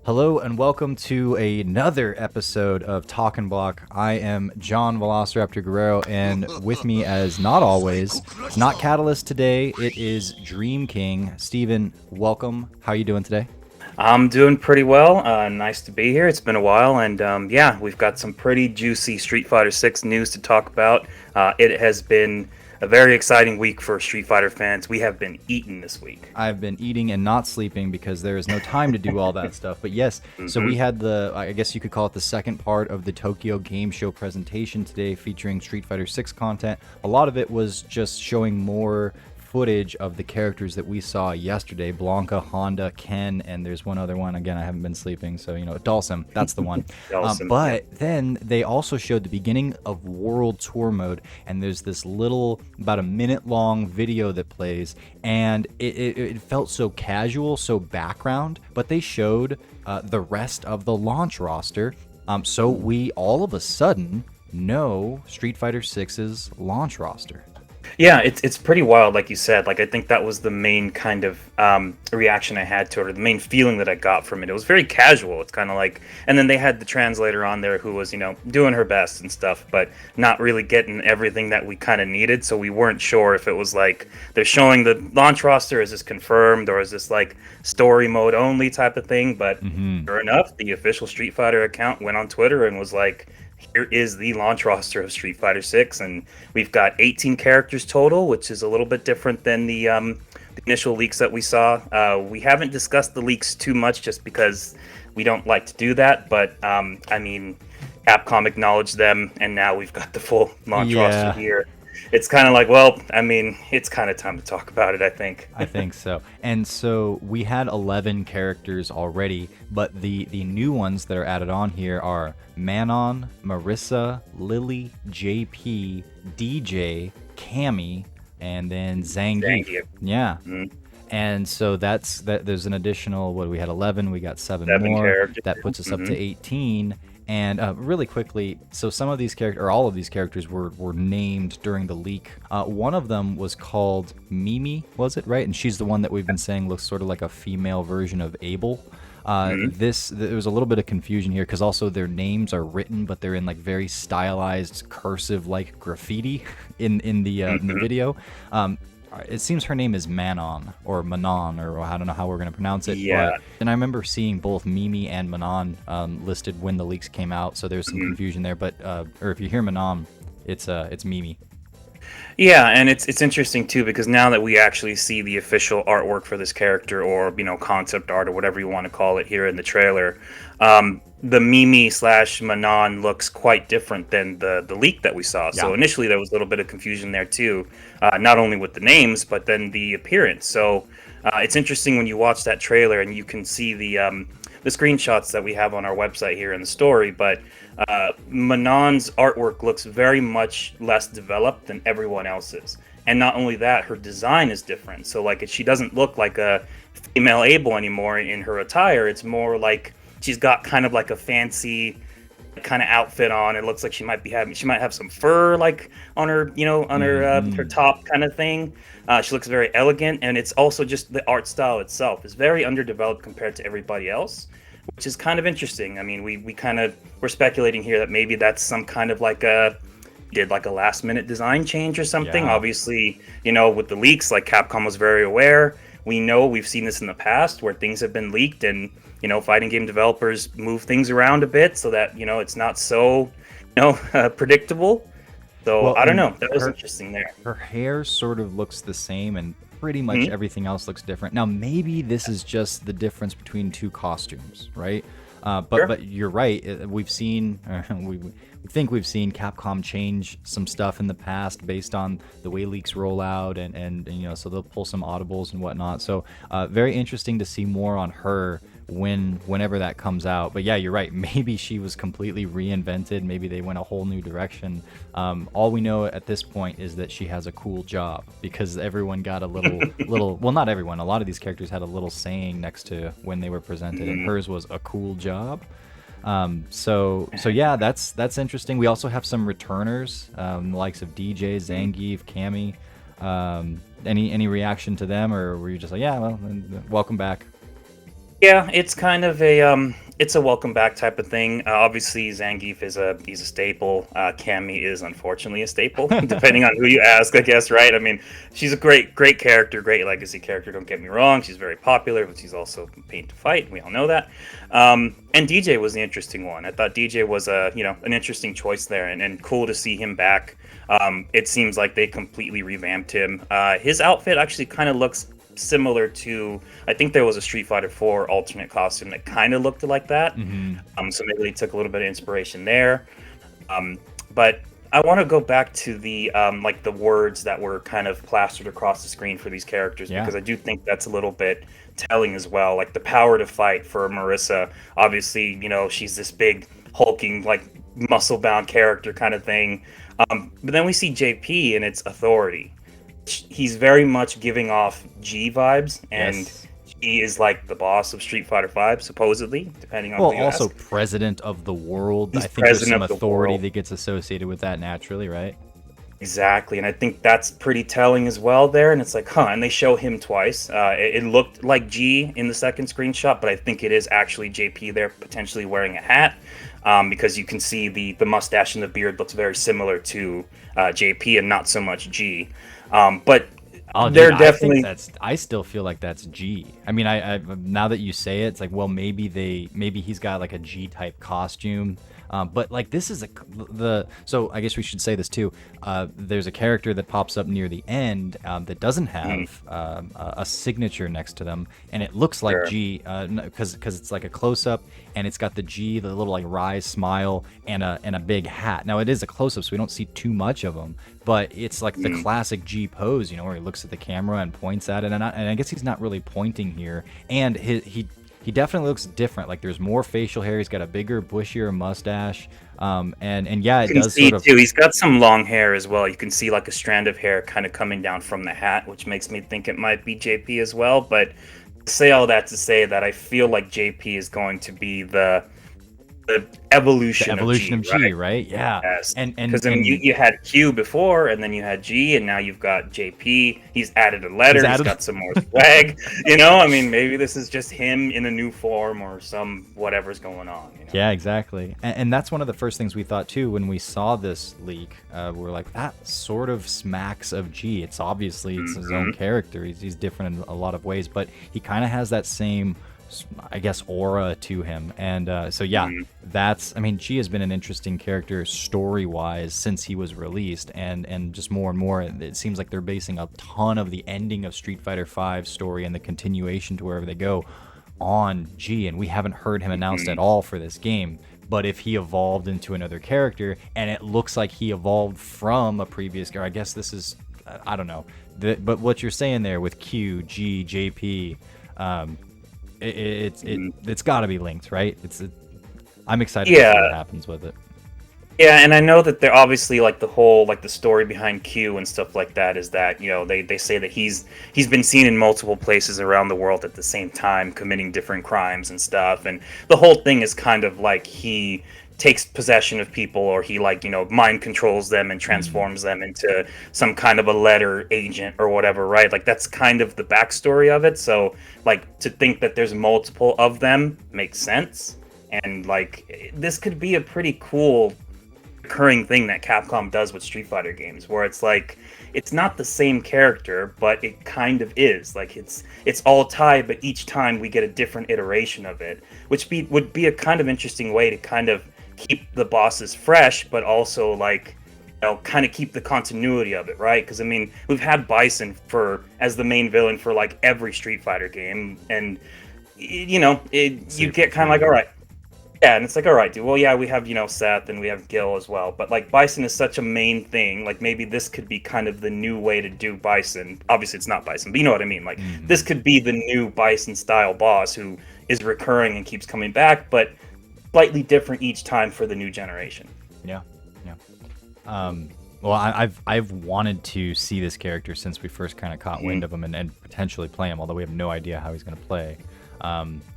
Hello and welcome to another episode of Talk and Block. I am John Velociraptor Guerrero, and with me, as not always, it's not Catalyst today. It is Dream King. Steven, welcome. How are you doing today? I'm doing pretty well. Nice to be here. It's been a while, and yeah, we've got some pretty juicy Street Fighter 6 news to talk about. It has been a very exciting week for Street Fighter fans. We have been eating this week. I've been eating and not sleeping because there is no time to do all that stuff. But yes, so we had I guess you could call it the second part of the Tokyo Game Show presentation today, featuring Street Fighter 6 content. A lot of it was just showing more footage of the characters that we saw yesterday: Blanka, Honda, Ken, and there's one other one. Again, I haven't been sleeping, so Dhalsim, that's the one. Dhalsim, But then they also showed the beginning of World Tour mode, and there's this little, about a minute long video that plays, and it felt so casual, so background, but they showed the rest of the launch roster. So we all of a sudden know Street Fighter 6's launch roster. Yeah, it's pretty wild, like you said. Like, I think that was the main kind of reaction I had to it, or the main feeling that I got from it. It was very casual. It's kind of like, and then they had the translator on there who was, doing her best and stuff, but not really getting everything that we kind of needed. So we weren't sure if it was like they're showing the launch roster, is this confirmed, or is this like story mode only type of thing? But sure enough, the official Street Fighter account went on Twitter and was like, here is the launch roster of Street Fighter 6, and we've got 18 characters total, which is a little bit different than the initial leaks that we saw. We haven't discussed the leaks too much just because we don't like to do that, but I mean, Capcom acknowledged them, and now we've got the full launch roster here. It's kind of like, well, I mean, it's kind of time to talk about it, I think. I think so. And so we had 11 characters already, but the new ones that are added on here are Manon, Marissa, Lily, JP, DJ, Cammy, and then Zangief. Yeah. Mm-hmm. And so there's an additional, we had 11, we got seven more. Characters. That puts us up to 18. And really quickly, so some of these characters, or all of these characters, were named during the leak. One of them was called Mimi, was it, right? And she's the one that we've been saying looks sort of like a female version of Abel. There was a little bit of confusion here because also their names are written, but they're in like very stylized cursive like graffiti in the video. It seems her name is Manon or Manon, or I don't know how we're going to pronounce it. Yeah. And I remember seeing both Mimi and Manon listed when the leaks came out, so there's some confusion there. But or if you hear Manon, it's Mimi. Yeah, and it's interesting too because now that we actually see the official artwork for this character, or concept art, or whatever you want to call it, here in the trailer, the Mimi / Manon looks quite different than the leak that we saw. Yeah. So initially there was a little bit of confusion there too, not only with the names but then the appearance. So it's interesting when you watch that trailer and you can see the screenshots that we have on our website here in the story, but Manon's artwork looks very much less developed than everyone else's. And not only that, her design is different. So like, she doesn't look like a female Abel anymore in her attire. It's more like she's got kind of like a fancy kind of outfit on. It looks like she might have some fur like on her, her top kind of thing. She looks very elegant, and it's also just the art style itself is very underdeveloped compared to everybody else, which is kind of interesting. I mean, we're speculating here that maybe that's some kind of like a last minute design change or something. Yeah. Obviously, with the leaks, like Capcom was very aware. We've seen this in the past where things have been leaked, and fighting game developers move things around a bit so that it's not so predictable. So I don't know. That was interesting there. Her hair sort of looks the same, and pretty much everything else looks different. Now, maybe this is just the difference between two costumes, right? But you're right. We've seen, we think we've seen Capcom change some stuff in the past based on the way leaks roll out, and so they'll pull some audibles and whatnot. So very interesting to see more on her whenever that comes out. But yeah, you're right. Maybe she was completely reinvented. Maybe they went a whole new direction. All we know at this point is that she has a cool job, because everyone got a little well, not everyone, a lot of these characters had a little saying next to when they were presented, and hers was a cool job. So yeah, that's interesting. We also have some returners, the likes of DJ, Zangief, Cammy. Any reaction to them, or were you just like, yeah, well, welcome back? Yeah, it's kind of a it's a welcome back type of thing. Obviously, Zangief is he's a staple. Cammy is unfortunately a staple, depending on who you ask, I guess. Right? I mean, she's a great character, great legacy character. Don't get me wrong. She's very popular, but she's also a pain to fight. We all know that. And DJ was the interesting one. I thought DJ was a an interesting choice there, and cool to see him back. It seems like they completely revamped him. His outfit actually kind of looks similar to, I think there was a Street Fighter 4 alternate costume that kind of looked like that. So maybe they took a little bit of inspiration there. But I want to go back to the like the words that were kind of plastered across the screen for these characters, because I do think that's a little bit telling as well. Like the power to fight for Marissa. Obviously, she's this big hulking like muscle bound character kind of thing. But then we see JP and it's authority. He's very much giving off G vibes, and he is like the boss of Street Fighter V, supposedly, depending on who you also ask. president of the world. He's I think there's some president of the authority world. that gets associated with that naturally, right? Exactly, and I think that's pretty telling as well there. And it's like, huh, and they show him twice. It looked like G in the second screenshot, but I think it is actually JP there, potentially wearing a hat, because you can see the mustache and the beard looks very similar to JP and not so much G. But Oh, dude, they're I think definitely that's. I still feel like that's G. I mean, I now that you say it, it's like, well, maybe he's got like a G type costume. But like this is so I guess we should say this too. There's a character that pops up near the end that doesn't have a signature next to them, and it looks like Sure. G because it's like a close up, and it's got the G, the little like rise smile, and a big hat. Now it is a close up, so we don't see too much of him, but it's like the classic G pose, where he looks at the camera and points at it, and I guess he's not really pointing here, and he definitely looks different. Like there's more facial hair. He's got a bigger, bushier mustache. And yeah, it You can does see sort of. too, he's got some long hair as well. You can see like a strand of hair kind of coming down from the hat, which makes me think it might be JP as well. But say all that to say that I feel like JP is going to be the evolution of G, right? Yeah. Yes. And Because I mean, you had Q before, and then you had G, and now you've got JP. He's added a letter. He's got some more swag. I mean, maybe this is just him in a new form or some whatever's going on. Yeah, exactly. And that's one of the first things we thought too when we saw this leak. We're like, that sort of smacks of G. It's obviously it's his own character. He's different in a lot of ways, but he kind of has that same, I guess, aura to him. And so yeah, I mean, G has been an interesting character story-wise since he was released, and just more and more it seems like they're basing a ton of the ending of Street Fighter V story and the continuation to wherever they go on G, and we haven't heard him announced at all for this game. But if he evolved into another character, and it looks like he evolved from a previous character, I guess this is, I don't know. But what you're saying there with Q, G, JP, it's got to be linked, right? I'm excited to see what happens with it. Yeah, and I know that they're obviously like the whole like the story behind Q and stuff like that is that they say that he's been seen in multiple places around the world at the same time committing different crimes and stuff, and the whole thing is kind of like he takes possession of people, or he like mind controls them and transforms them into some kind of a letter agent or whatever, right? Like that's kind of the backstory of it. So like to think that there's multiple of them makes sense, and like this could be a pretty cool recurring thing that Capcom does with Street Fighter games, where it's like it's not the same character, but it kind of is. Like it's all tied, but each time we get a different iteration of it, which would be a kind of interesting way to kind of keep the bosses fresh, but also like kind of keep the continuity of it, right? Because I mean, we've had Bison as the main villain for like every Street Fighter game, and you get kind of like, all right. Yeah, and it's like, all right, dude. Well, yeah, we have Seth and we have Gil as well, but like Bison is such a main thing. Like maybe this could be kind of the new way to do Bison. Obviously, it's not Bison, but you know what I mean. Like this could be the new Bison style boss who is recurring and keeps coming back, but slightly different each time for the new generation. Yeah. Well, I've wanted to see this character since we first kind of caught wind of him and potentially play him, although we have no idea how he's going to play.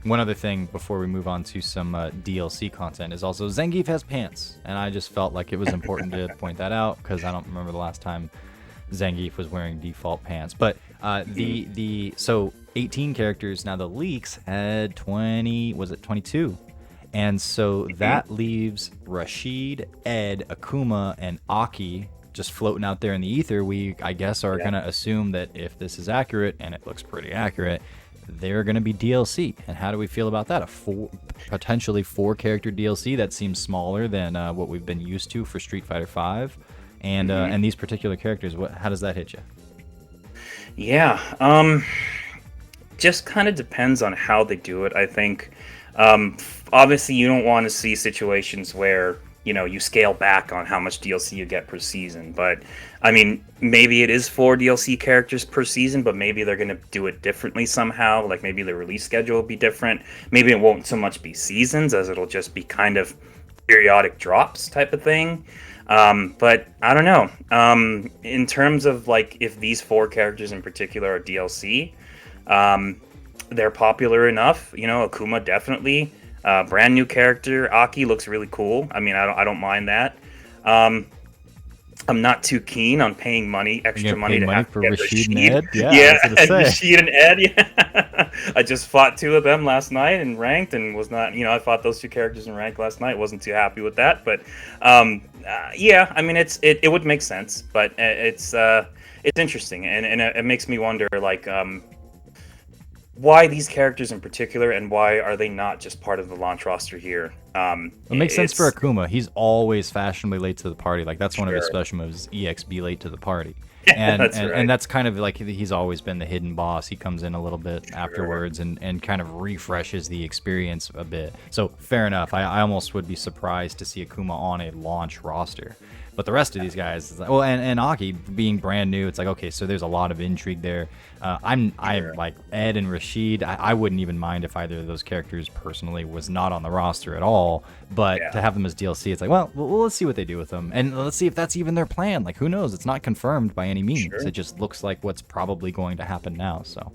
One other thing before we move on to some DLC content is also Zangief has pants, and I just felt like it was important to point that out because I don't remember the last time Zangief was wearing default pants. But So 18 characters. Now the leaks had 20. Was it 22? And so that leaves Rashid, Ed, Akuma, and Aki just floating out there in the ether. We, I guess, are going to assume that if this is accurate, and it looks pretty accurate, they're going to be DLC. And how do we feel about that? Potentially four character DLC that seems smaller than what we've been used to for Street Fighter V. And these particular characters, how does that hit you? Yeah, just kind of depends on how they do it, I think. Obviously, you don't want to see situations where, you scale back on how much DLC you get per season. But, I mean, maybe it is 4 DLC characters per season, but maybe they're going to do it differently somehow. Like, maybe the release schedule will be different. Maybe it won't so much be seasons, as it'll just be kind of periodic drops type of thing. But I don't know. In terms of, like, if these 4 characters in particular are DLC, they're popular enough. Akuma definitely. Brand new character. Aki looks really cool. I mean, I don't mind that. I'm not too keen on paying extra money to have for to get Rashid and Ed. Yeah, Rashid and Ed. Yeah, I just fought 2 of them last night and ranked, and was not. I fought those 2 characters in ranked last night. Wasn't too happy with that, but yeah. I mean, it would make sense, but it's interesting, and it makes me wonder, like, why these characters in particular, and why are they not just part of the launch roster here? It makes sense for Akuma. He's always fashionably late to the party. Like, that's one of his special moves, EXB late to the party. And and that's kind of like he's always been the hidden boss. He comes in a little bit afterwards and kind of refreshes the experience a bit. So fair enough. I almost would be surprised to see Akuma on a launch roster. But the rest of these guys, well, and Aki being brand new, it's like, okay, so there's a lot of intrigue there. I'm like Ed and Rashid. I wouldn't even mind if either of those characters personally was not on the roster at all. But to have them as DLC, it's like, well, let's see what they do with them, and let's see if that's even their plan. Like, who knows? It's not confirmed by any means. It just looks like what's probably going to happen now. So.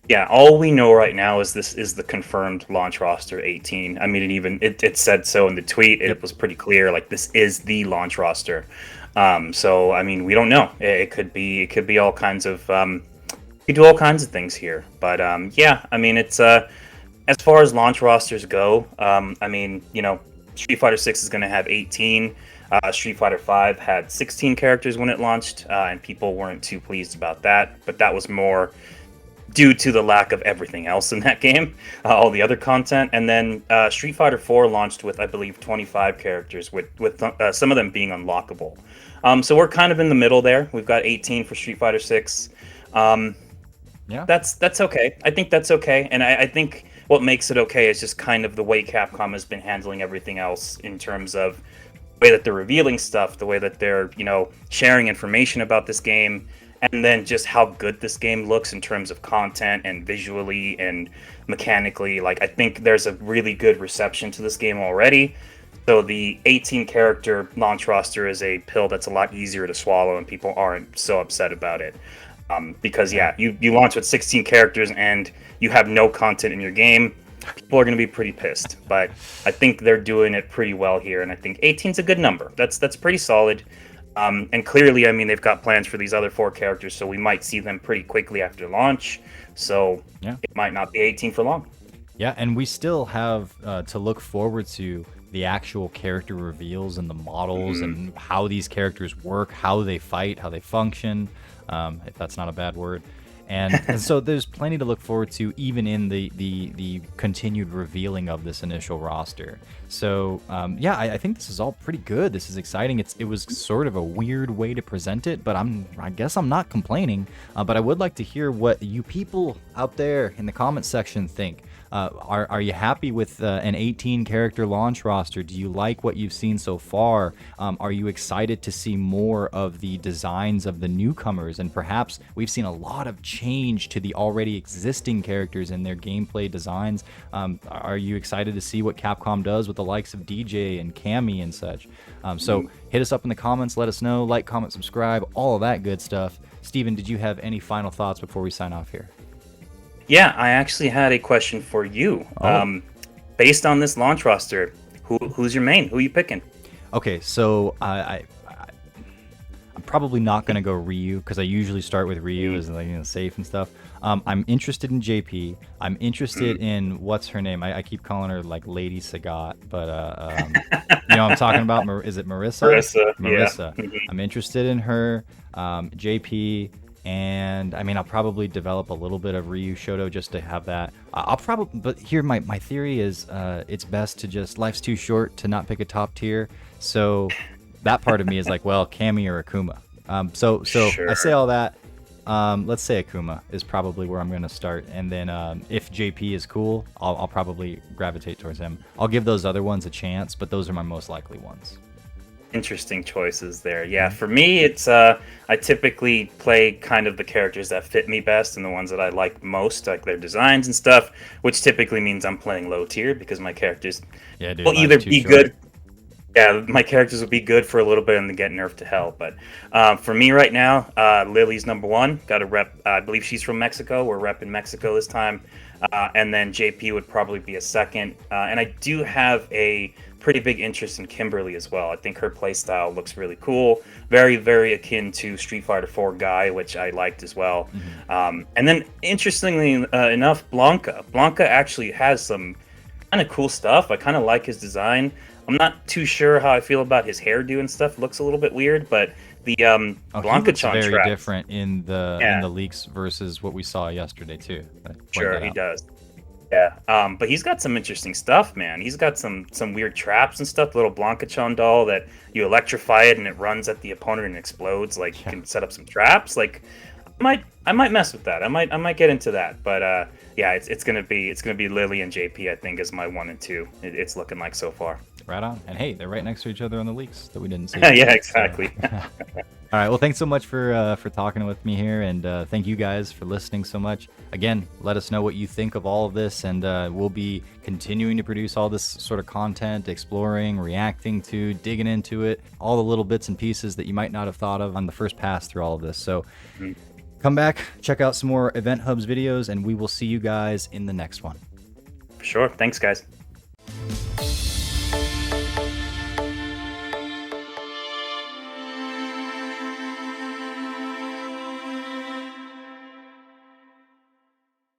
Yeah, all we know right now is this is the confirmed launch roster 18. I mean, it said so in the tweet. It was pretty clear, like, this is the launch roster. So I mean, we don't know. It could be all kinds of you do all kinds of things here. But yeah, I mean, it's as far as launch rosters go, I mean, Street Fighter 6 is going to have 18. Street Fighter 5 had 16 characters when it launched, and people weren't too pleased about that. But that was more due to the lack of everything else in that game, all the other content. And then Street Fighter 4 launched with, I believe, 25 characters, with some of them being unlockable. So we're kind of in the middle there. We've got 18 for Street Fighter 6. Yeah, that's okay. I think that's okay. And I think what makes it okay is just kind of the way Capcom has been handling everything else, in terms of the way that they're revealing stuff, the way that they're, sharing information about this game, and then just how good this game looks in terms of content and visually and mechanically. Like, I think there's a really good reception to this game already. So the 18 character launch roster is a pill that's a lot easier to swallow, and people aren't so upset about it. Because you launch with 16 characters and you have no content in your game, people are going to be pretty pissed. But I think they're doing it pretty well here, and I think 18 is a good number. That's pretty solid. And clearly, I mean, they've got plans for these other 4 characters, so we might see them pretty quickly after launch. So it might not be 18 for long. Yeah, and we still have to look forward to the actual character reveals and the models and how these characters work, how they fight, how they function, if that's not a bad word. And so there's plenty to look forward to, even in the continued revealing of this initial roster. So yeah, I think this is all pretty good. This is exciting. It was sort of a weird way to present it, but I guess I'm not complaining. But I would like to hear what you people out there in the comment section think. Are you happy with an 18 character launch roster? Do you like what you've seen so far? Are you excited to see more of the designs of the newcomers? And perhaps we've seen a lot of change to the already existing characters and their gameplay designs. Are you excited to see what Capcom does with the likes of DJ and Cammy and such? So hit us up in the comments, let us know, like, comment, subscribe, all of that good stuff. Steven, did you have any final thoughts before we sign off here? Yeah, I actually had a question for you. Based on this launch roster, who's your main? Who are you picking? Okay, so I'm probably not going to go Ryu because I usually start with Ryu as like, you know, safe and stuff. I'm interested in JP. I'm interested in what's her name. I keep calling her like Lady Sagat, but you know what I'm talking about. Is it Marissa? Marissa, yeah. Marissa. I'm interested in her. JP. And I mean, I'll probably develop a little bit of Ryu Shoto just to have that. I'll probably, but here my theory is, it's best to just, life's too short to not pick a top tier. So that part of me is like, well, Cammy or Akuma. So Sure. I say all that. Let's say Akuma is probably where I'm going to start. And then if JP is cool, I'll probably gravitate towards him. I'll give those other ones a chance, but those are my most likely ones. Interesting choices there. Yeah, for me, it's I typically play kind of the characters that fit me best and the ones that I like most, like their designs and stuff, which typically means I'm playing low tier because my characters will either be good. Yeah, my characters will be good for a little bit and then get nerfed to hell. But for me right now, Lily's number one. Got to rep. I believe she's from Mexico. We're repping Mexico this time. And then JP would probably be a second. And I do have a pretty big interest in Kimberly as well. I think her playstyle looks really cool. Very, very akin to Street Fighter 4 Guy, which I liked as well. And then, interestingly enough, Blanka. Blanka actually has some kind of cool stuff. I kind of like his design. I'm not too sure how I feel about his hairdo and stuff. Looks a little bit weird, but the Blanka-chan very trap, different in the leaks versus what we saw yesterday too. Sure, he does. Yeah, but he's got some interesting stuff, man. He's got some weird traps and stuff. Little Blanka-chan doll that you electrify it and it runs at the opponent and explodes. Like you can set up some traps. Like I might mess with that. I might get into that. But yeah, it's gonna be Lily and JP. I think is my 1 and 2. It's looking like so far. Right on. And hey, they're right next to each other on the leaks that we didn't see. Yeah, exactly. All right. Well, thanks so much for talking with me here, and thank you guys for listening so much. Again, let us know what you think of all of this, and we'll be continuing to produce all this sort of content, exploring, reacting to, digging into it, all the little bits and pieces that you might not have thought of on the first pass through all of this. So come back, check out some more EventHubs videos, and we will see you guys in the next one. For sure. Thanks, guys.